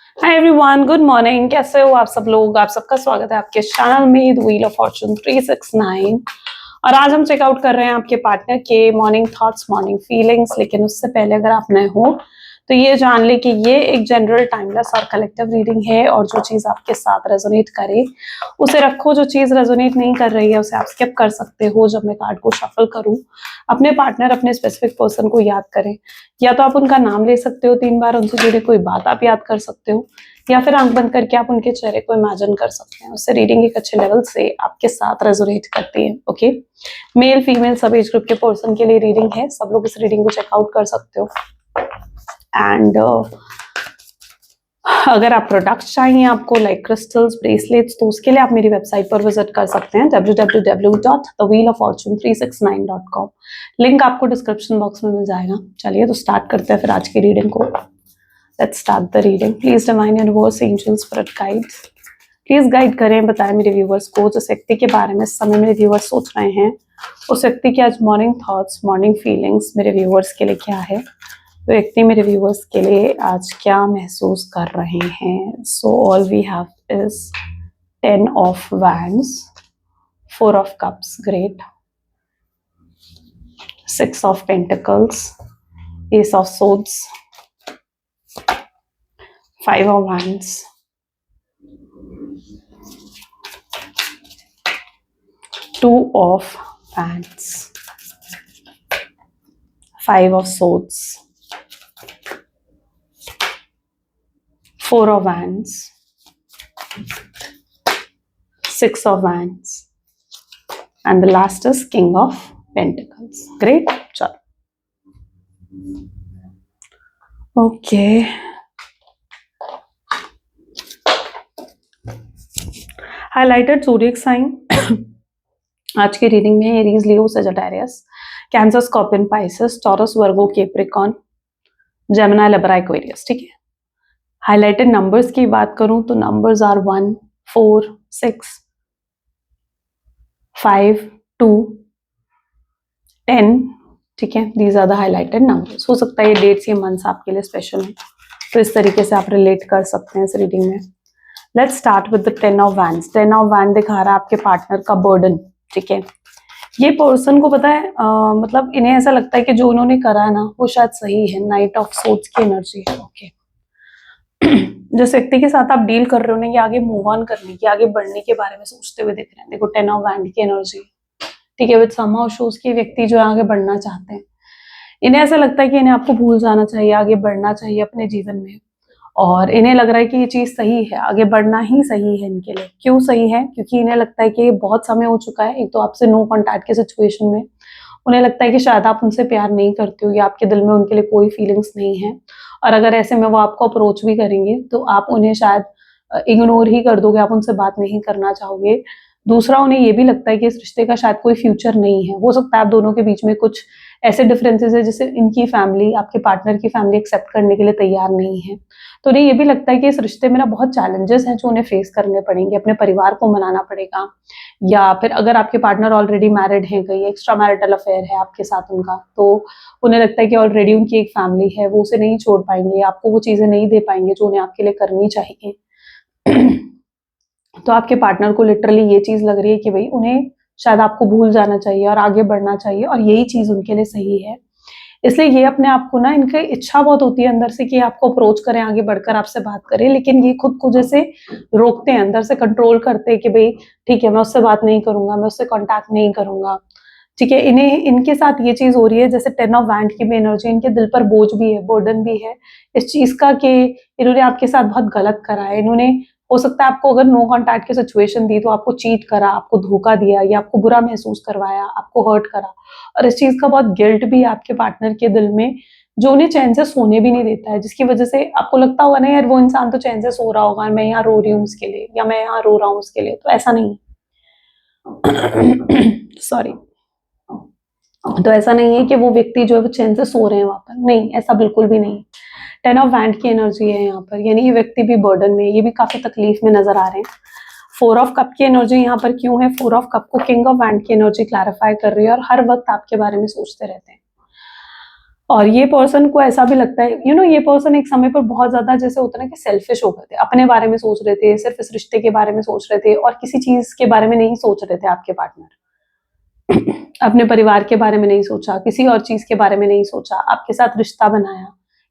Hi everyone, good morning. कैसे हो आप सब लोग? आप सबका स्वागत है आपके चैनल में द व्हील ऑफ फॉर्चून 369। और आज हम चेकआउट कर रहे हैं आपके पार्टनर के मॉर्निंग थॉट्स, मॉर्निंग फीलिंग्स। लेकिन उससे पहले अगर आप नए हो तो ये जान ले कि ये एक जनरल, टाइमलेस और कलेक्टिव रीडिंग है, और जो चीज़ आपके साथ रेजोनेट करे उसे रखो। जो चीज़ रेजोनेट नहीं कर रही है उसे आप स्किप कर सकते हो। जब मैं कार्ड को शफल करूँ, अपने पार्टनर, अपने स्पेसिफिक पर्सन को याद करें। या तो आप उनका नाम ले सकते हो 3 बार, उनसे जुड़ी कोई बात आप याद कर सकते हो, या फिर आंख बंद करके आप उनके चेहरे को इमेजिन कर सकते हैं। उससे रीडिंग एक अच्छे लेवल से आपके साथ रेजोनेट करती है। ओके, मेल फीमेल सब एज ग्रुप के पर्सन के लिए रीडिंग है। सब लोग इस रीडिंग को चेकआउट कर सकते हो। एंड अगर आप प्रोडक्ट्स चाहिए आपको, लाइक क्रिस्टल्स, ब्रेसलेट्स, तो उसके लिए आप मेरी वेबसाइट पर विजिट कर सकते हैं www.thewheeloffortune369.com। लिंक आपको डिस्क्रिप्शन बॉक्स में मिल जाएगा। चलिए तो स्टार्ट करते हैं फिर आज की रीडिंग को। Let's start the reading. Please divine universe, angels, spirit guides, please guide करें, बताएं मेरे व्यूवर्स को जिस व्यक्ति के बारे में इस समय मेरे व्यूवर्स सोच रहे हैं, उस व्यक्ति की आज मॉर्निंग थॉट्स, मॉर्निंग फीलिंग्स मेरे व्यूवर्स के लिए क्या है, व्यक्ति मेरे व्यूवर्स के लिए आज क्या महसूस कर रहे हैं। So all we have is 10 of wands, 4 of cups, great, 6 of pentacles, ace of swords, 5 of wands, 2 of wands, 5 of swords, 4 of wands, 6 of wands, and the last is King of Pentacles. Great. चलो, okay. Highlighted zodiac sign आज की reading में Aries, Leo, Sagittarius, Cancer, Scorpion, Pisces, Taurus, Virgo, Capricorn, Gemini, Libra, Aquarius. ठीक है। Highlighted numbers की बात करूं तो नंबर्स आर 1, 4, 6, 5, 2, 10। ठीक है, these are the highlighted numbers. हो सकता है ये डेट्स, ये मंथ्स आपके लिए स्पेशल है, तो इस तरीके से आप रिलेट कर सकते हैं इस रीडिंग में। Let's start with the 10 of wands. 10 of wand दिखा रहा है आपके पार्टनर का बर्डन। ठीक है, ये पर्सन को पता है, मतलब इन्हें ऐसा लगता है कि जो उन्होंने करा है ना वो शायद सही है। नाइट ऑफ सोर्ड्स की एनर्जी है। ओके, जिस व्यक्ति के साथ आप डील कर रहे हो ना, ये आगे मूव ऑन करने की, आगे बढ़ने के बारे में सोचते हुए दिख रहे हैं। देखो 10 ऑफ वैंड की एनर्जी। ठीक है, विद समहाउ शोज की व्यक्ति जो है आगे बढ़ना चाहते हैं। इन्हें ऐसा लगता है कि इन्हें आपको भूल जाना चाहिए, आगे बढ़ना चाहिए अपने जीवन में, और इन्हें लग रहा है कि ये चीज सही है, आगे बढ़ना ही सही है इनके लिए। क्यों सही है? क्योंकि इन्हें लगता है कि बहुत समय हो चुका है, एक तो आपसे नो कॉन्टैक्ट की सिचुएशन में। उन्हें लगता है कि शायद आप उनसे प्यार नहीं करते हो, या आपके दिल में उनके लिए कोई फीलिंग्स नहीं है, और अगर ऐसे में वो आपको अप्रोच भी करेंगे तो आप उन्हें शायद इग्नोर ही कर दोगे, आप उनसे बात नहीं करना चाहोगे। दूसरा, उन्हें ये भी लगता है कि इस रिश्ते का शायद कोई फ्यूचर नहीं है। हो सकता है आप दोनों के बीच में कुछ ऐसे डिफरेंसेस है जिसे इनकी फैमिली, आपके पार्टनर की फैमिली एक्सेप्ट करने के लिए तैयार नहीं है। तो उन्हें ये भी लगता है कि इस रिश्ते में ना बहुत चैलेंजेस हैं जो उन्हें फेस करने पड़ेंगे, अपने परिवार को मनाना पड़ेगा, या फिर अगर आपके पार्टनर ऑलरेडी मैरिड हैं, कहीं एक्स्ट्रा मैरिटल अफेयर है आपके साथ उनका, तो उन्हें लगता है कि ऑलरेडी उनकी एक फैमिली है, वो उसे नहीं छोड़ पाएंगे, आपको वो चीज़ें नहीं दे पाएंगे जो उन्हें आपके लिए करनी चाहिए। तो आपके पार्टनर को लिटरली ये चीज़ लग रही है कि भाई उन्हें शायद आपको भूल जाना चाहिए और आगे बढ़ना चाहिए, और यही चीज़ उनके लिए सही है। इसलिए ये अपने आप को ना, इनकी इच्छा बहुत होती है अंदर से कि आपको अप्रोच करें, आगे बढ़कर आपसे बात करें, लेकिन ये खुद को जैसे रोकते हैं, अंदर से कंट्रोल करते हैं कि भाई ठीक है, मैं उससे बात नहीं करूंगा, मैं उससे कांटेक्ट नहीं करूंगा। ठीक है, इन्हें, इनके साथ ये चीज हो रही है जैसे 10 ऑफ वैंड की भी एनर्जी, इनके दिल पर बोझ भी है, बर्डन भी है इस चीज का कि इन्होंने आपके साथ बहुत गलत करा है। इन्होंने, हो सकता है आपको अगर नो कॉन्टैक्ट की सिचुएशन दी तो आपको चीट करा, आपको धोखा दिया, या आपको बुरा महसूस करवाया, आपको हर्ट करा, और इस चीज का बहुत गिल्ट भी है आपके पार्टनर के दिल में, जो उन्हें चैन से सोने भी नहीं देता है, जिसकी वजह से आपको लगता होगा ना यार वो इंसान तो चैन से सो रहा होगा, मैं यहाँ रो रही हूँ उसके लिए, या मैं यहाँ रो रहा हूँ उसके लिए। तो ऐसा नहीं सॉरी तो ऐसा नहीं है कि वो व्यक्ति जो है वो चैन से सो रहे हैं वहां पर, नहीं, ऐसा बिल्कुल भी नहीं। 10 ऑफ वैंड की एनर्जी है यहाँ पर, यानी ये व्यक्ति भी बर्डन में, ये भी काफी तकलीफ में नजर आ रहे हैं। 4 ऑफ कप की एनर्जी यहाँ पर क्यों है? 4 ऑफ कप को किंग ऑफ वैंड की एनर्जी क्लैरिफाई कर रही है, और हर वक्त आपके बारे में सोचते रहते हैं। और ये पर्सन को ऐसा भी लगता है ये पर्सन एक समय पर बहुत ज्यादा जैसे होता है ना कि सेल्फिश हो गए थे, अपने बारे में सोच रहे थे, सिर्फ इस रिश्ते के बारे में सोच रहे थे और किसी चीज के बारे में नहीं सोच रहे थे। आपके पार्टनर अपने परिवार के बारे में नहीं सोचा, किसी और चीज के बारे में नहीं सोचा, आपके साथ रिश्ता बनाया।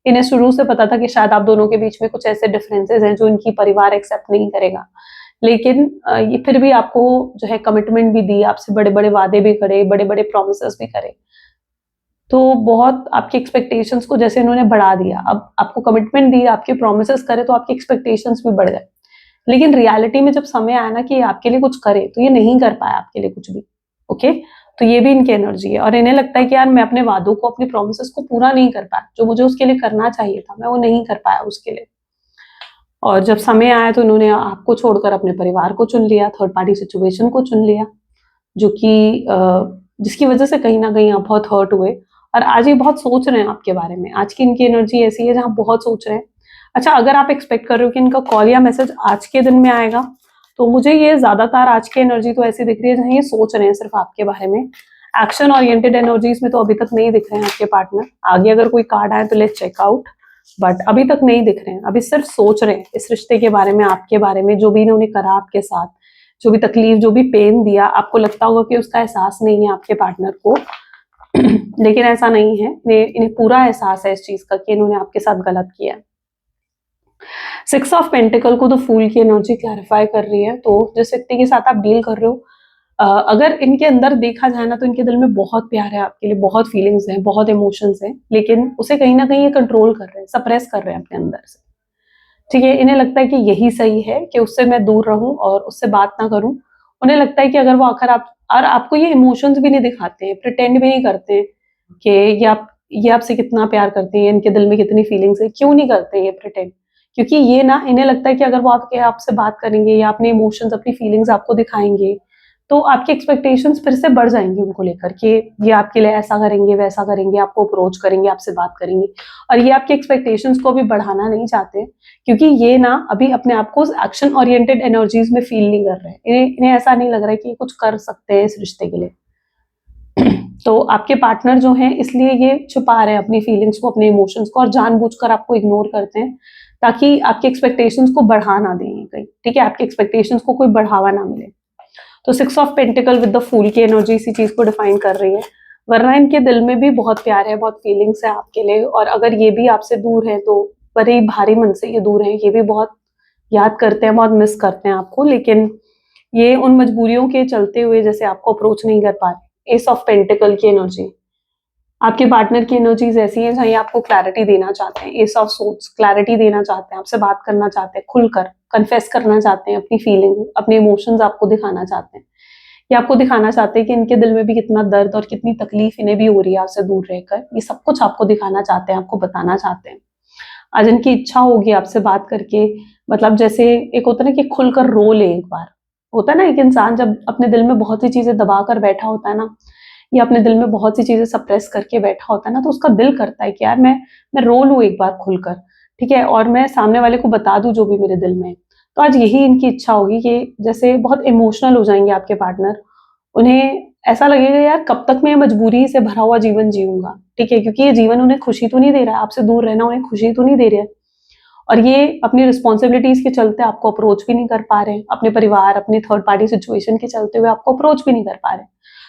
इन्हें शुरू से पता था कि शायद आप दोनों के बीच में कुछ ऐसे डिफरेंसेस हैं जो इनकी परिवार एक्सेप्ट नहीं करेगा, लेकिन ये फिर भी आपको जो है कमिटमेंट भी दी, आपसे बड़े बड़े वादे भी करे, बड़े बड़े प्रोमिस भी करे। तो बहुत आपकी एक्सपेक्टेशंस को जैसे इन्होंने बढ़ा दिया। अब आपको कमिटमेंट दी, आपके प्रोमिस करे तो आपकी एक्सपेक्टेशंस भी बढ़ गए, लेकिन रियलिटी में जब समय आया ना कि आपके लिए कुछ करे तो ये नहीं कर पाया आपके लिए कुछ भी। ओके, तो ये भी इनकी एनर्जी है और इन्हें लगता है कि यार मैं अपने वादों को, अपने प्रोमिस को पूरा नहीं कर पाया, जो मुझे उसके लिए करना चाहिए था मैं वो नहीं कर पाया उसके लिए। और जब समय आया तो इन्होंने आपको छोड़कर अपने परिवार को चुन लिया, थर्ड पार्टी सिचुएशन को चुन लिया, जो कि जिसकी वजह से कहीं ना कहीं आप बहुत हर्ट हुए और आज ये बहुत सोच रहे हैं आपके बारे में। आज की इनकी एनर्जी ऐसी है जहाँ बहुत सोच रहे हैं। अच्छा, अगर आप एक्सपेक्ट कर रहे हो कि इनका कॉल या मैसेज आज के दिन में आएगा, तो मुझे ये ज्यादातर आज की एनर्जी तो ऐसी दिख रही है जहाँ ये सोच रहे हैं सिर्फ आपके बारे में। एक्शन ओरिएंटेड एनर्जीज में तो अभी तक नहीं दिख रहे हैं आपके पार्टनर। आगे अगर कोई कार्ड आए तो लेट्स चेक आउट, बट अभी तक नहीं दिख रहे हैं। अभी सिर्फ सोच रहे हैं इस रिश्ते के बारे में, आपके बारे में, जो भी इन्होंने करा आपके साथ, जो भी तकलीफ, जो भी पेन दिया। आपको लगता होगा कि उसका एहसास नहीं है आपके पार्टनर को लेकिन ऐसा नहीं है, इन्हें पूरा एहसास है इस चीज का कि इन्होंने आपके साथ गलत किया। 6 ऑफ पेंटिकल को तो फूल की एनर्जी क्लैरिफाई कर रही है। तो जिस व्यक्ति के साथ आप डील कर रहे हो, अगर इनके अंदर देखा जाए ना तो इनके दिल में बहुत प्यार है आपके लिए, बहुत फीलिंग्स हैं, बहुत इमोशंस हैं, लेकिन उसे कहीं ना कहीं ये कंट्रोल कर रहे हैं, सप्रेस कर रहे हैं अपने अंदर से। ठीक है, इन्हें लगता है कि यही सही है कि उससे मैं दूर रहूं और उससे बात ना करूं। उन्हें लगता है कि अगर वो आकर आप और आपको ये इमोशंस भी नहीं दिखाते हैं, प्रिटेंड भी नहीं करते हैं कि ये आपसे कितना प्यार करते हैं, इनके दिल में कितनी फीलिंग्स है, क्यों नहीं करते ये प्रिटेंड? क्योंकि ये ना, इन्हें लगता है कि अगर वो आपसे बात करेंगे या अपने इमोशंस, अपनी फीलिंग्स आपको दिखाएंगे, तो आपकी एक्सपेक्टेशंस फिर से बढ़ जाएंगी उनको लेकर कि ये आपके लिए ऐसा करेंगे, वैसा करेंगे, आपको अप्रोच करेंगे, आपसे बात करेंगे। और ये आपकी एक्सपेक्टेशंस को भी बढ़ाना नहीं चाहते, क्योंकि ये ना अभी अपने आप को एक्शन ओरिएंटेड एनर्जीज में फील नहीं कर रहे हैं। इन्हें ऐसा नहीं लग रहा है कि कुछ कर सकते हैं इस रिश्ते के लिए। तो आपके पार्टनर जो हैं, इसलिए ये छुपा रहे हैं अपनी फीलिंग्स को, अपने इमोशंस को, और जानबूझकर आपको इग्नोर करते हैं ताकि आपके एक्सपेक्टेशंस को बढ़ा ना दें कहीं। ठीक है, आपके एक्सपेक्टेशंस को कोई बढ़ावा ना मिले। तो 6 of pentacle with the fool की एनर्जी इसी चीज को डिफाइन कर रही है। वरना इनके दिल में भी बहुत प्यार है, बहुत फीलिंग्स है आपके लिए, और अगर ये भी आपसे दूर है तो बड़े ही भारी मन से ये दूर है। ये भी बहुत याद करते हैं, बहुत मिस करते हैं आपको, लेकिन ये उन मजबूरियों के चलते हुए जैसे आपको अप्रोच नहीं कर पा रहे। एस ऑफ पेंटिकल की एनर्जी, आपके पार्टनर की एनर्जीज ऐसी हैं जहाँ ये आपको क्लैरिटी देना चाहते हैं। एस ऑफ सोर्ड्स, क्लैरिटी देना चाहते हैं, आपसे बात करना चाहते हैं, खुलकर कन्फेस करना चाहते हैं अपनी फीलिंग, अपने इमोशंस आपको दिखाना चाहते हैं। ये आपको दिखाना चाहते हैं कि इनके दिल में भी कितना दर्द और कितनी तकलीफ इन्हें भी हो रही है आपसे दूर रहकर। ये सब कुछ आपको दिखाना चाहते हैं, आपको बताना चाहते हैं। आज इनकी इच्छा होगी आपसे बात करके, मतलब जैसे एक होता है ना कि खुलकर रो ले एक बार। होता है ना, एक इंसान जब अपने दिल में बहुत सी चीजें दबा कर बैठा होता है ना, या अपने दिल में बहुत सी चीजें सप्रेस करके बैठा होता है ना, तो उसका दिल करता है कि यार मैं रो लूं एक बार खुलकर, ठीक है, और मैं सामने वाले को बता दूं जो भी मेरे दिल में है। तो आज यही इनकी इच्छा होगी कि जैसे बहुत इमोशनल हो जाएंगे आपके पार्टनर। उन्हें ऐसा लगेगा यार कब तक मैं ये मजबूरी से भरा हुआ जीवन जीऊंगा, ठीक है, क्योंकि ये जीवन उन्हें खुशी तो नहीं दे रहा है, आपसे दूर रहना उन्हें खुशी तो नहीं दे रहा है। और ये अपनी रिस्पॉन्सिबिलिटीज के चलते आपको अप्रोच भी नहीं कर पा रहे, अपने परिवार, अपनी थर्ड पार्टी सिचुएशन के चलते हुए आपको अप्रोच भी नहीं कर पा रहे।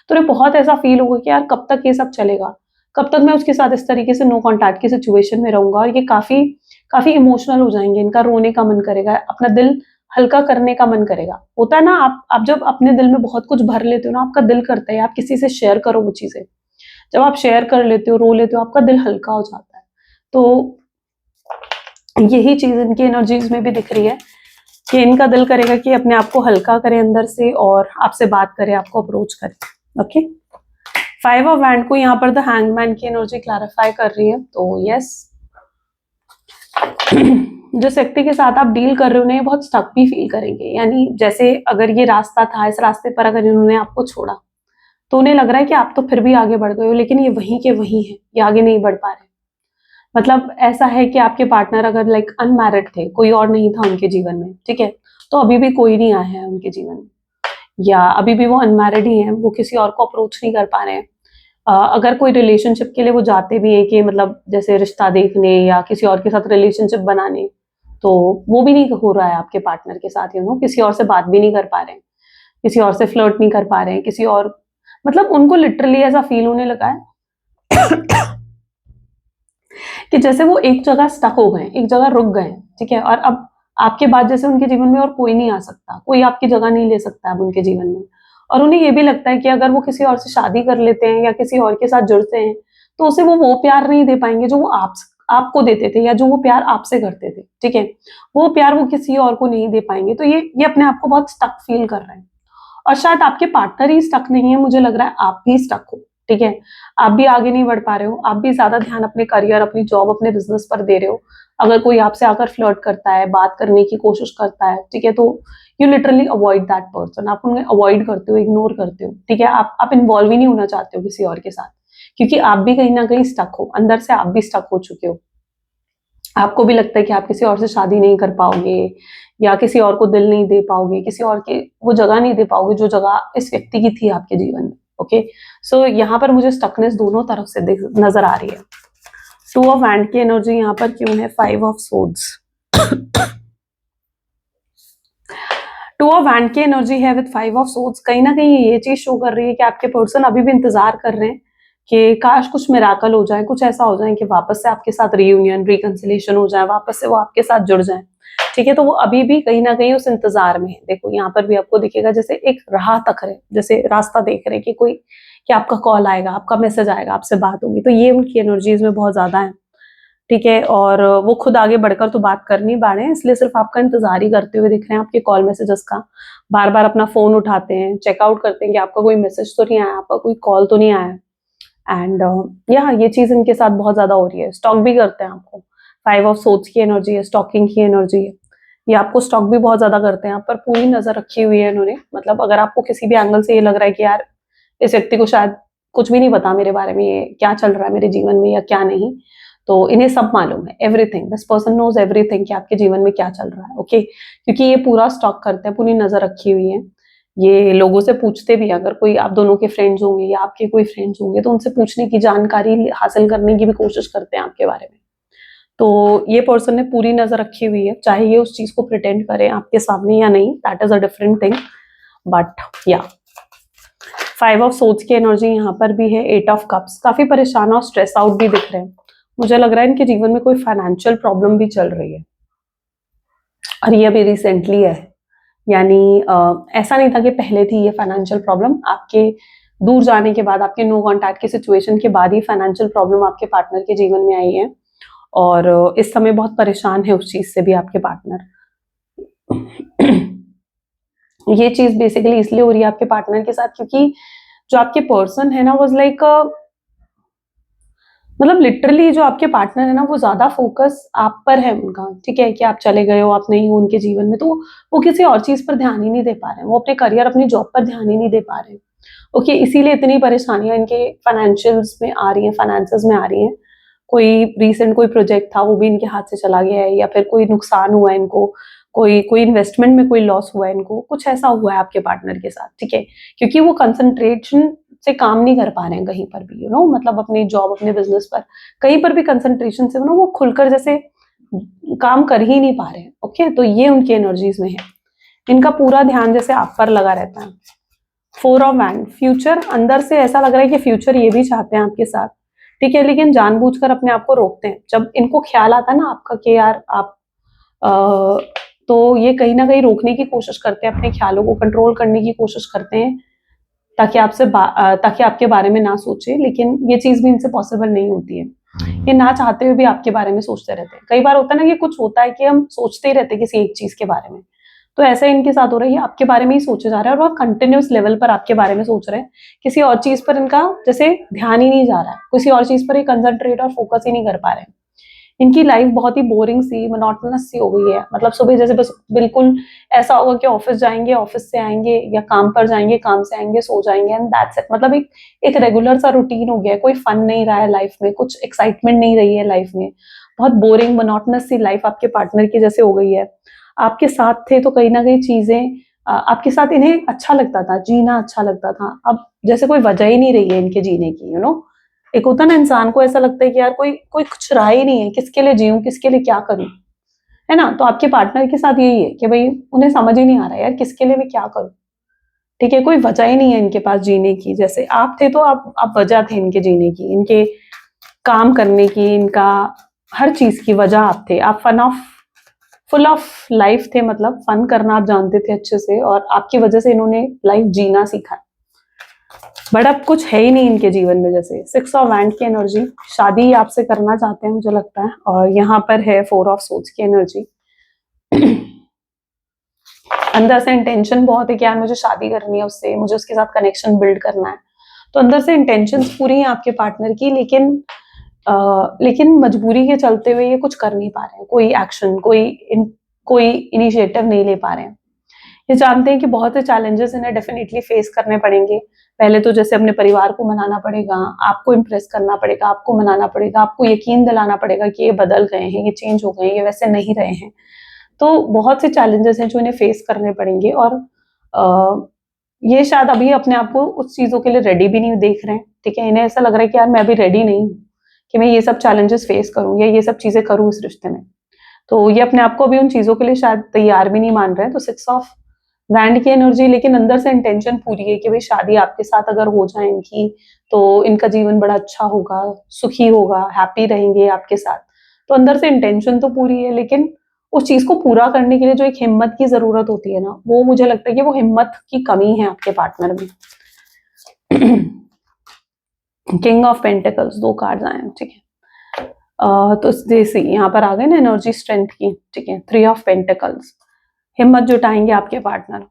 तो उन्हें बहुत ऐसा फील होगा कि यार कब तक ये सब चलेगा, कब तक मैं उसके साथ इस तरीके से नो कॉन्टैक्ट की सिचुएशन में रहूंगा। और ये काफी काफी इमोशनल हो जाएंगे, इनका रोने का मन करेगा, अपना दिल हल्का करने का मन करेगा। होता है ना, आप जब अपने दिल में बहुत कुछ भर लेते हो ना, आपका दिल करता है आप किसी से शेयर करो वो चीजें। जब आप शेयर कर लेते हो, रो लेते हो, आपका दिल हल्का हो जाता है। तो यही चीज इनकी एनर्जीज में भी दिख रही है कि इनका दिल करेगा कि अपने आप को हल्का करे अंदर से और आपसे बात करे, आपको अप्रोच करे। ओके, 5 ऑफ वैंड को यहाँ पर द हैंगमैन की एनर्जी क्लैरिफाई कर रही है। तो यस, जिस व्यक्ति के साथ आप डील कर रहे हो ना, ये बहुत स्टक भी फील करेंगे। यानी जैसे अगर ये रास्ता था, इस रास्ते पर अगर इन्होंने आपको छोड़ा तो उन्हें लग रहा है कि आप तो फिर भी आगे बढ़ गए हो, लेकिन ये वहीं के वहीं है, ये आगे नहीं बढ़ पा रहे। मतलब ऐसा है कि आपके पार्टनर अगर लाइक अनमैरिड थे, कोई और नहीं था उनके जीवन में, ठीक है, तो अभी भी कोई नहीं आया है उनके जीवन में, या अभी भी वो अनमैरिड ही हैं, वो किसी और को अप्रोच नहीं कर पा रहे हैं, अगर कोई रिलेशनशिप के लिए वो जाते भी हैं कि मतलब जैसे रिश्ता देखने या किसी और के साथ रिलेशनशिप बनाने, तो वो भी नहीं हो रहा है आपके पार्टनर के साथ, किसी और से बात भी नहीं कर पा रहे हैं, किसी और से फ्लर्ट नहीं कर पा रहे हैं, किसी और, मतलब उनको लिटरली ऐसा फील होने लगा है कि जैसे वो एक जगह स्टक हो गए, एक जगह रुक गए, ठीक है, और अब आपके बाद जैसे उनके जीवन में और कोई नहीं आ सकता, कोई आपकी जगह नहीं ले सकता अब उनके जीवन में। और उन्हें ये भी लगता है कि अगर वो किसी और से शादी कर लेते हैं या किसी और के साथ जुड़ते हैं, तो उसे वो प्यार नहीं दे पाएंगे जो वो आपको देते थे, या जो वो प्यार आपसे करते थे, ठीक है, वो प्यार वो किसी और को नहीं दे पाएंगे। तो ये अपने आप को बहुत स्टक फील कर रहे हैं। और शायद आपके पार्टनर ही स्टक नहीं है, मुझे लग रहा है आप भी स्टक हो, ठीक है, आप भी आगे नहीं बढ़ पा रहे हो, आप भी ज्यादा ध्यान अपने करियर, अपनी जॉब, अपने बिजनेस पर दे रहे हो। अगर कोई आपसे आकर फ्लर्ट करता है, बात करने की कोशिश करता है, ठीक है, तो you literally avoid that person, आप उन्हें अवॉइड करते हो, इग्नोर करते हो, ठीक है, आप इन्वॉल्व ही नहीं होना चाहते हो किसी और के साथ, क्योंकि आप भी कहीं ना कहीं स्टक हो, अंदर से आप भी स्टक हो चुके हो। आपको भी लगता है कि आप किसी और से शादी नहीं कर पाओगे, या किसी और को दिल नहीं दे पाओगे, किसी और के वो जगह नहीं दे पाओगे जो जगह इस व्यक्ति की थी आपके जीवन में। ओके, सो यहाँ पर मुझे स्टकनेस दोनों तरफ से नजर आ रही है। 2 ऑफ वैंड की एनर्जी यहाँ पर क्यों है? 5 ऑफ सोर्ड्स। 2 ऑफ वैंड की एनर्जी है विद 5 ऑफ सोर्ड्स। कहीं ना कहीं ये चीज शो कर रही है कि आपके पर्सन अभी भी इंतजार कर रहे हैं कि काश कुछ मिराकल हो जाए, कुछ ऐसा हो जाए कि वापस से आपके साथ रीयूनियन, रिकंसिलेशन हो जाए, वापस से वो आपके साथ जुड़ जाए, ठीक है, तो वो अभी भी कहीं ना कहीं उस इंतजार में है। देखो यहाँ पर भी आपको दिखेगा जैसे एक राह तक रहे, जैसे रास्ता देख रहे कि कोई, कि आपका कॉल आएगा, आपका मैसेज आएगा, आपसे बात होगी, तो ये उनकी एनर्जीज में बहुत ज्यादा है, ठीक है, और वो खुद आगे बढ़कर तो बात कर नहीं पा रहे हैं, इसलिए सिर्फ आपका इंतजार ही करते हुए दिख रहे हैं, आपके कॉल मैसेजेस का। बार बार अपना फोन उठाते हैं, चेकआउट करते हैं कि आपका कोई मैसेज तो नहीं आया, आपका कोई कॉल तो नहीं आया। एंड ये चीज इनके साथ बहुत ज्यादा हो रही है। स्टॉक भी करते हैं आपको, 5 ऑफ सोर्ड्स की एनर्जी है, स्टॉकिंग की एनर्जी है, ये आपको स्टॉक भी बहुत ज्यादा करते हैं, आप पर पूरी नजर रखी हुई है इन्होंने। मतलब अगर आपको किसी भी एंगल से ये लग रहा है कि यार इस व्यक्ति को शायद कुछ भी नहीं पता मेरे बारे में, ये क्या चल रहा है मेरे जीवन में या क्या नहीं, तो इन्हें सब मालूम है, everything, this person knows everything कि आपके जीवन में क्या चल रहा है। ओके, क्योंकि ये पूरा स्टॉक करते हैं, पूरी नजर रखी हुई है, ये लोगों से पूछते भी, अगर कोई आप दोनों के फ्रेंड्स होंगे या आपके कोई फ्रेंड्स होंगे तो उनसे पूछने की, जानकारी हासिल करने की भी कोशिश करते हैं आपके बारे में। तो ये पर्सन ने पूरी नजर रखी हुई है, चाहे ये उस चीज को प्रिटेंड करें आपके सामने या नहीं, that is a different thing, but या 5 ऑफ सोर्ड्स की एनर्जी यहाँ पर भी है, 8 ऑफ कप्स, काफी परेशान और स्ट्रेस आउट भी दिख रहे हैं। मुझे लग रहा है इनके जीवन में कोई फाइनेंशियल प्रॉब्लम भी चल रही है, और ये अभी रिसेंटली है, यानी ऐसा नहीं था कि पहले थी ये फाइनेंशियल प्रॉब्लम, आपके दूर जाने के बाद, आपके नो कॉन्टैक्ट की सिचुएशन के बाद ही फाइनेंशियल प्रॉब्लम आपके पार्टनर के जीवन में आई है, और इस समय बहुत परेशान है उस चीज से भी आपके पार्टनर। ये चीज बेसिकली इसलिए हो रही है आपके पार्टनर के साथ क्योंकि जो आपके पर्सन है ना, वाज लाइक, मतलब लिटरली जो आपके पार्टनर है ना, वो ज्यादा फोकस आप पर है उनका, ठीक है, कि आप चले गए हो, आप नहीं हो उनके जीवन में, तो वो किसी और चीज पर ध्यान ही नहीं दे पा रहे हैं, वो अपने करियर, अपनी जॉब पर ध्यान ही नहीं दे पा रहे हैं। ओके, इसीलिए इतनी परेशानियां इनके फाइनेंशियल्स में आ रही हैं, फाइनेंसेस में आ रही हैं। कोई रिसेंट कोई प्रोजेक्ट था वो भी इनके हाथ से चला गया है, या फिर कोई नुकसान हुआ है इनको, कोई कोई इन्वेस्टमेंट में कोई लॉस हुआ है इनको, कुछ ऐसा हुआ है आपके पार्टनर के साथ, ठीक है, क्योंकि वो कंसंट्रेशन से काम नहीं कर पा रहे हैं कहीं पर भी, मतलब अपनी जॉब, अपने बिजनेस पर, कहीं पर भी कंसंट्रेशन से वो खुलकर जैसे काम कर ही नहीं पा रहे हैं। ओके, तो ये उनकी एनर्जीज में है, इनका पूरा ध्यान जैसे आप पर लगा रहता है। 4 ऑफ वैंड, फ्यूचर, अंदर से ऐसा लग रहा है कि फ्यूचर ये भी चाहते हैं आपके साथ, ठीक है, लेकिन जानबूझकर अपने आप को रोकते हैं। जब इनको ख्याल आता है ना आपका कि यार आप तो ये कहीं ना कहीं रोकने की कोशिश करते हैं, अपने ख्यालों को कंट्रोल करने की कोशिश करते हैं, ताकि ताकि आपके बारे में ना सोचे, लेकिन ये चीज भी इनसे पॉसिबल नहीं होती है। ये ना चाहते हुए भी आपके बारे में सोचते रहते हैं। कई बार होता है ना कि कुछ होता है कि हम सोचते ही रहते हैं किसी एक चीज के बारे में, तो ऐसा इनके साथ हो रहा है, आपके बारे में ही सोचे जा रहे हैं और बहुत कंटिन्यूस लेवल पर आपके बारे में सोच रहे हैं, किसी और चीज पर इनका जैसे ध्यान ही नहीं जा रहा है, किसी और चीज पर ये कंसंट्रेट और फोकस ही नहीं कर पा रहे हैं। इनकी लाइफ बहुत ही बोरिंग सी, मोनोटोनस सी हो गई है, मतलब सुबह जैसे बस बिल्कुल ऐसा होगा कि ऑफिस जाएंगे, ऑफिस से आएंगे, या काम पर जाएंगे, काम से आएंगे, सो जाएंगे, एंड दैट्स इट। मतलब एक रेगुलर सा रूटीन हो गया है, कोई फन नहीं रहा है लाइफ में, कुछ एक्साइटमेंट नहीं रही है लाइफ में, बहुत बोरिंग मोनोटोनस सी लाइफ आपके पार्टनर की जैसे हो गई है। आपके साथ थे तो कहीं ना कहीं चीजें आपके साथ इन्हें अच्छा लगता था, जीना अच्छा लगता था, अब जैसे कोई वजह ही नहीं रही है इनके जीने की, एक होता ना इंसान को ऐसा लगता है कि यार कोई कोई कुछ रहा ही नहीं है, किसके लिए जीऊं, किसके लिए क्या करूं, है ना। तो आपके पार्टनर के साथ यही है कि भाई उन्हें समझ ही नहीं आ रहा है यार किसके लिए मैं क्या करूं, ठीक है, कोई वजह ही नहीं है इनके पास जीने की। जैसे आप थे तो आप वजह थे इनके जीने की, इनके काम करने की, इनका हर चीज की वजह आप थे। आप फुल ऑफ लाइफ थे, मतलब फन करना आप जानते थे अच्छे से, और आपकी वजह से इन्होंने लाइफ जीना सीखा। बट अब कुछ है ही नहीं इनके जीवन में। जैसे 6 ऑफ वैंड की एनर्जी, शादी आपसे करना चाहते हैं मुझे लगता है, और यहाँ पर है 4 ऑफ सोर्ड्स की एनर्जी। अंदर से इंटेंशन बहुत है कि यार मुझे शादी करनी है उससे, मुझे उसके साथ कनेक्शन बिल्ड करना है। तो अंदर से इंटेंशंस पूरी हैं आपके पार्टनर की, लेकिन मजबूरी के चलते हुए ये कुछ कर नहीं पा रहे हैं, कोई एक्शन, कोई इनिशिएटिव नहीं ले पा रहे हैं। ये जानते हैं कि बहुत से चैलेंजेस इन्हें डेफिनेटली फेस करने पड़ेंगे। पहले तो जैसे अपने परिवार को मनाना पड़ेगा, आपको इम्प्रेस करना पड़ेगा, आपको मनाना पड़ेगा, आपको यकीन दिलाना पड़ेगा कि ये बदल गए हैं, ये चेंज हो गए हैं, ये वैसे नहीं रहे हैं। तो बहुत से चैलेंजेस हैं जो इन्हें फेस करने पड़ेंगे, और ये शायद अभी अपने आप को उस चीजों के लिए रेडी भी नहीं देख रहे हैं, ठीक है। इन्हें ऐसा लग रहा है कि यार मैं अभी रेडी नहीं हूँ कि मैं ये सब चैलेंजेस फेस करूँ या ये सब चीजें करूँ इस रिश्ते में। तो ये अपने आप को अभी उन चीजों के लिए शायद तैयार भी नहीं मान रहे हैं। तो 6 ऑफ वैंड की एनर्जी, लेकिन अंदर से इंटेंशन पूरी है कि भाई शादी आपके साथ अगर हो जाए इनकी, तो इनका जीवन बड़ा अच्छा होगा, सुखी होगा, हैप्पी रहेंगे आपके साथ। तो अंदर से इंटेंशन तो पूरी है, लेकिन उस चीज को पूरा करने के लिए जो एक हिम्मत की जरूरत होती है ना, वो मुझे लगता है कि वो हिम्मत की कमी है आपके पार्टनर में। किंग ऑफ पेंटिकल्स, 2 कार्ड्स आए हैं, ठीक है। तो जैसे यहाँ पर आ गए ना एनर्जी स्ट्रेंथ की, ठीक है। 3 ऑफ पेंटिकल्स, हिम्मत जुटाएंगे आपके पार्टनर।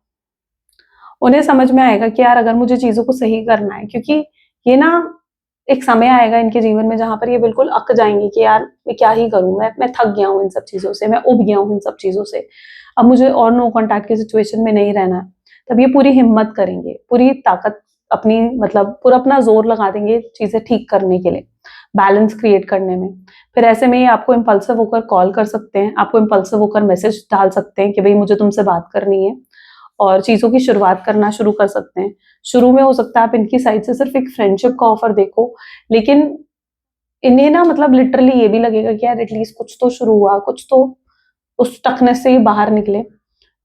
उन्हें समझ में आएगा कि यार अगर मुझे चीजों को सही करना है, क्योंकि ये ना एक समय आएगा इनके जीवन में जहां पर ये बिल्कुल अक जाएंगे कि यार मैं क्या ही करूं, मैं थक गया हूं इन सब चीजों से, मैं उब गया हूं इन सब चीजों से, अब मुझे और नो कॉन्टैक्ट की सिचुएशन में नहीं रहना है। तब ये पूरी हिम्मत करेंगे, पूरी ताकत अपनी, मतलब पूरा अपना जोर लगा देंगे चीजें ठीक करने के लिए, बैलेंस क्रिएट करने में। फिर ऐसे में ये आपको इम्पल्सिव होकर कॉल कर सकते हैं, आपको इम्पल्सिव होकर मैसेज डाल सकते हैं कि भाई मुझे तुमसे बात करनी है, और चीजों की शुरुआत करना शुरू कर सकते हैं। शुरू में हो सकता है आप इनकी साइड से सिर्फ एक फ्रेंडशिप का ऑफर देखो, लेकिन इन्हें ना मतलब लिटरली ये भी लगेगा कि यार एटलीस्ट कुछ तो शुरू हुआ, कुछ तो उस टकनेस से ही बाहर निकले।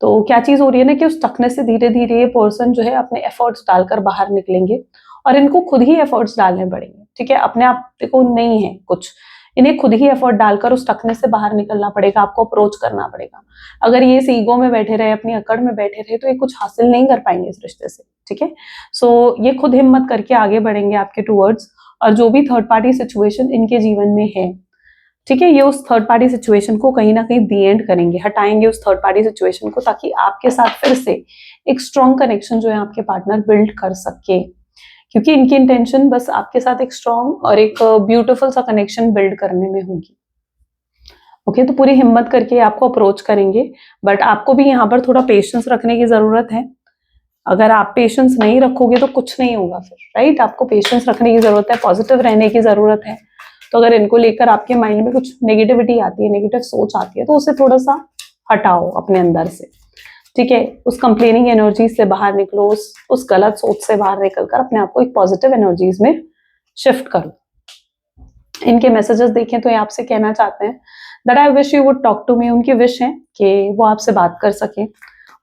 तो क्या चीज हो रही है ना कि उस टकनेस से धीरे धीरे ये पर्सन जो है अपने एफर्ट्स डालकर बाहर निकलेंगे, और इनको खुद ही एफर्ट्स डालने पड़ेंगे, ठीक है। अपने आप को नहीं है कुछ, इन्हें खुद ही एफर्ट डालकर उस टकनेस से बाहर निकलना पड़ेगा, आपको अप्रोच करना पड़ेगा। अगर ये इस ईगो में बैठे रहे, अपनी अकड़ में बैठे रहे, तो ये कुछ हासिल नहीं कर पाएंगे इस रिश्ते से, ठीक है। सो ये खुद हिम्मत करके आगे बढ़ेंगे आपके टूवर्ड्स, और जो भी थर्ड पार्टी सिचुएशन इनके जीवन में है, ठीक है, ये उस थर्ड पार्टी सिचुएशन को कहीं ना कहीं दी एंड करेंगे, हटाएंगे उस थर्ड पार्टी सिचुएशन को, ताकि आपके साथ फिर से एक स्ट्रॉन्ग कनेक्शन जो है आपके पार्टनर बिल्ड कर सके। क्योंकि इनकी इंटेंशन बस आपके साथ एक स्ट्रॉन्ग और एक ब्यूटीफुल सा कनेक्शन बिल्ड करने में होगी। ओके, तो पूरी हिम्मत करके आपको अप्रोच करेंगे, बट आपको भी यहाँ पर थोड़ा पेशेंस रखने की जरूरत है। अगर आप पेशेंस नहीं रखोगे तो कुछ नहीं होगा फिर, राइट। आपको पेशेंस रखने की जरूरत है, पॉजिटिव रहने की जरूरत है। तो अगर इनको लेकर आपके माइंड में कुछ नेगेटिविटी आती है, नेगेटिव सोच आती है, तो उसे थोड़ा सा हटाओ अपने अंदर से, ठीक है। उस कंप्लेनिंग एनर्जी से बाहर निकलो, उस गलत सोच से बाहर निकलकर अपने आप को एक पॉजिटिव एनर्जीज में शिफ्ट करो। इनके मैसेजेस देखें तो ये आपसे कहना चाहते हैं that I wish you would talk to me. उनकी विश है कि वो आपसे बात कर सकें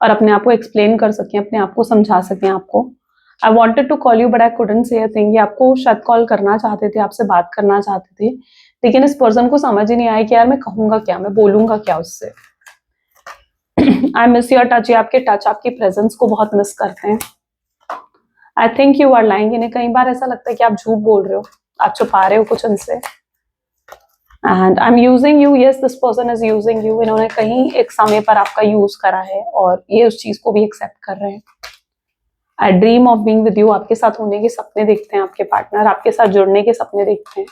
और अपने आप को एक्सप्लेन कर सकें, अपने आप को समझा सकें आपको। I wanted to call you but I couldn't say a thing. ये आपको शायद कॉल करना चाहते थे, आपसे बात करना चाहते थे, लेकिन इस पर्सन को समझ ही नहीं आया कि यार मैं कहूंगा क्या, मैं बोलूंगा क्या उससे। आई मिस योर टच, ये आपके टच, आपकी प्रेजेंस को बहुत मिस करते हैं। I think you are lying, इन्हें कई बार ऐसा लगता है कि आप झूठ बोल रहे हो, आप छुपा रहे हो कुछ इनसे। And I am using you, yes this person is using you. इन्होंने कहीं एक समय पर आपका यूज करा है और ये उस चीज को भी एक्सेप्ट कर रहे हैं। आई dream of being with you, आपके साथ होने के सपने देखते हैं आपके पार्टनर, आपके साथ जुड़ने के सपने देखते हैं।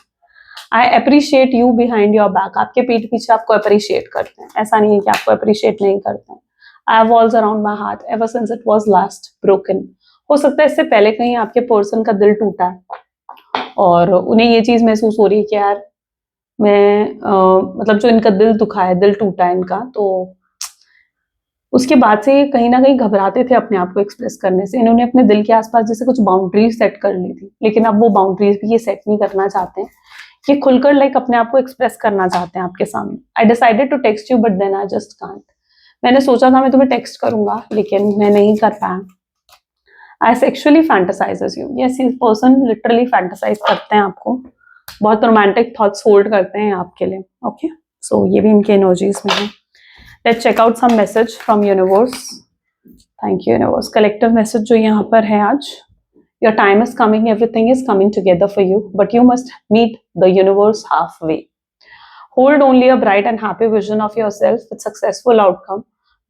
I appreciate you behind your back, आपके पीठ पीछे आपको अप्रिशिएट करते हैं, ऐसा नहीं है कि आपको अप्रिशिएट नहीं करते हैं। I have walls around my heart ever since it was last broken. हो सकता है इससे पहले कहीं आपके पर्सन का दिल टूटा है और उन्हें ये चीज महसूस हो रही है कि यार मैं मतलब जो इनका दिल दुखा है, दिल टूटा है इनका, तो उसके बाद से ये कहीं ना कहीं घबराते थे अपने आप को एक्सप्रेस करने से। इन्होंने अपने दिल के आसपास जैसे कुछ बाउंड्रीज सेट कर ली थी, लेकिन अब वो बाउंड्रीज भी ये सेट नहीं करना चाहते हैं। ये खुलकर लाइक अपने आप को एक्सप्रेस करना चाहते हैं आपके सामने। I decided to text you but then I just can't. मैंने सोचा था मैं तुम्हें टेक्स्ट करूंगा, लेकिन मैं नहीं कर पाया। आई सेक्सुअली फैंटासाइजेस यू। यस, ये पर्सन लिटरली फैंटासाइज करते हैं आपको, बहुत रोमांटिक थॉट्स होल्ड करते हैं आपके लिए। ओके, सो ये भी इनके एनर्जीज में है। Let's check out some message from universe. Thank you universe. Collective message जो यहाँ पर है आज, your time is coming, everything is coming together for you, but you must meet the universe halfway. Hold only a bright and happy vision of yourself with successful outcome.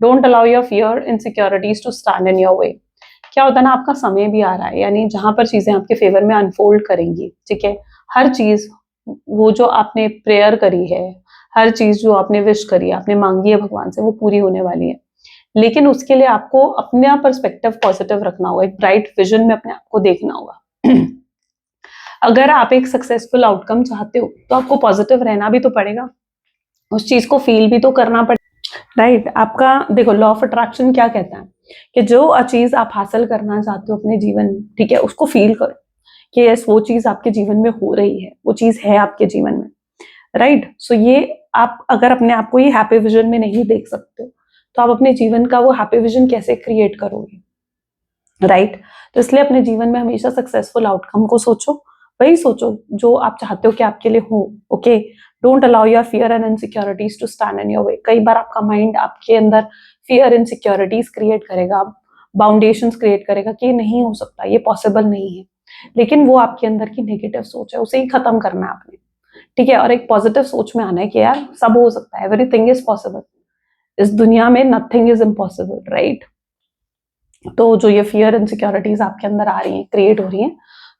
Don't allow your fear, insecurities to stand in your way. क्या होता है ना, आपका समय भी आ रहा है, यानी जहां पर चीजें आपके फेवर में अनफोल्ड करेंगी, ठीक है। हर चीज वो जो आपने प्रेयर करी है, हर चीज जो आपने विश करी है, आपने मांगी है भगवान से, वो पूरी होने वाली है। लेकिन उसके लिए आपको अपना पर्सपेक्टिव पॉजिटिव रखना होगा, एक ब्राइट विजन में अपने आप को देखना होगा। अगर आप एक सक्सेसफुल आउटकम चाहते हो तो आपको पॉजिटिव रहना भी तो पड़ेगा, उस चीज को फील भी तो करना पड़ेगा, राइट। आपका देखो, लॉ ऑफ अट्रैक्शन क्या कहता है कि जो चीज आप हासिल करना चाहते हो अपने जीवन में, ठीक है, उसको फील करो कि यस वो चीज आपके जीवन में हो रही है, वो चीज है आपके जीवन में, राइट। सो ये आप अगर अपने आप को ये हैप्पी विजन में नहीं देख सकते तो आप अपने जीवन का वो हैप्पी विजन कैसे क्रिएट करोगे, राइट। तो इसलिए अपने जीवन में हमेशा सक्सेसफुल आउटकम को सोचो, वही सोचो जो आप चाहते हो कि आपके लिए हो। Okay, don't allow your fear and insecurities to stand in your way. कई बार आपका माइंड आपके अंदर फियर इनसिक्योरिटीज क्रिएट करेगा, बाउंडेशंस क्रिएट करेगा कि ये नहीं हो सकता, ये पॉसिबल नहीं है, लेकिन वो आपके अंदर की नेगेटिव सोच है, उसे ही खत्म करना है आपने, ठीक है। और एक पॉजिटिव सोच में आना है कि यार सब हो सकता है, एवरीथिंग इज पॉसिबल, इस दुनिया में नथिंग इज इम्पॉसिबल, राइट। तो जो ये फियर इनसिक्योरिटीज आपके अंदर आ रही हैं, क्रिएट हो रही हैं,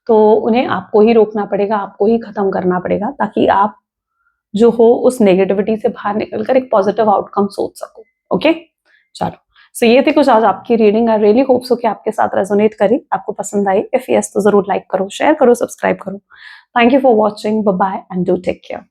तो उन्हें आपको ही रोकना पड़ेगा, आपको ही खत्म करना पड़ेगा, ताकि आप जो हो उस नेगेटिविटी से बाहर निकलकर एक पॉजिटिव आउटकम सोच सको। ओके, चलो। सो ये थी कुछ आज आपकी reading. I really hope so कि आपके साथ रेजोनेट करी, आपको पसंद आई। इफ यस तो जरूर लाइक करो, शेयर करो, सब्सक्राइब करो। Thank you for watching, bye bye and do take care.